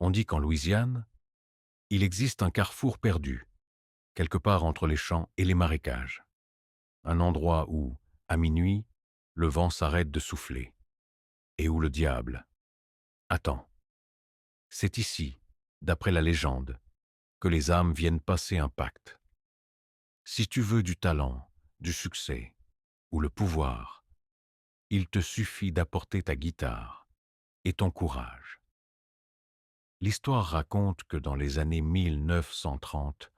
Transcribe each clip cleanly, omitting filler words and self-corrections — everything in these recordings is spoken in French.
On dit qu'en Louisiane, il existe un carrefour perdu, quelque part entre les champs et les marécages. Un endroit où, à minuit, le vent s'arrête de souffler et où le diable attend. C'est ici, d'après la légende, que les âmes viennent passer un pacte. Si tu veux du talent, du succès ou le pouvoir, il te suffit d'apporter ta guitare et ton courage. L'histoire raconte que dans les années 1930,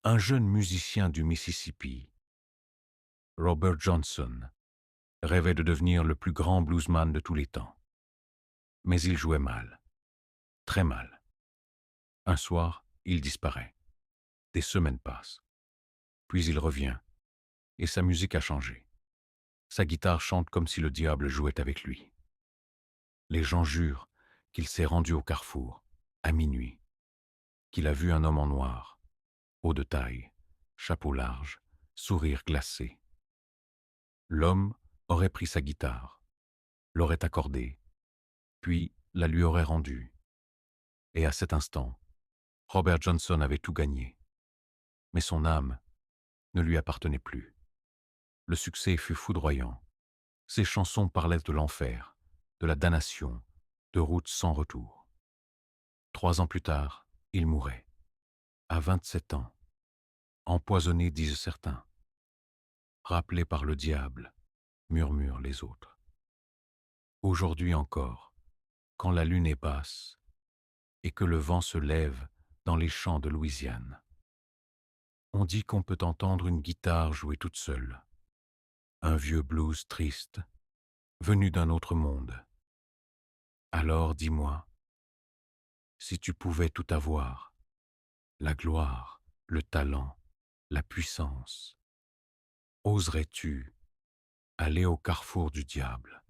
un jeune musicien du Mississippi, Robert Johnson, rêvait de devenir le plus grand bluesman de tous les temps. Mais il jouait mal, très mal. Un soir, il disparaît. Des semaines passent. Puis il revient, et sa musique a changé. Sa guitare chante comme si le diable jouait avec lui. Les gens jurent qu'il s'est rendu au carrefour, à minuit, qu'il a vu un homme en noir, haut de taille, chapeau large, sourire glacé. L'homme aurait pris sa guitare, l'aurait accordée, puis la lui aurait rendue. Et à cet instant, Robert Johnson avait tout gagné. Mais son âme ne lui appartenait plus. Le succès fut foudroyant. Ses chansons parlaient de l'enfer, de la damnation, de routes sans retour. 3 ans plus tard, il mourait, à 27 ans, empoisonné disent certains, rappelé par le diable, murmurent les autres. Aujourd'hui encore, quand la lune est basse et que le vent se lève dans les champs de Louisiane, on dit qu'on peut entendre une guitare jouer toute seule, un vieux blues triste, venu d'un autre monde. Alors dis-moi, si tu pouvais tout avoir, la gloire, le talent, la puissance, oserais-tu aller au carrefour du diable?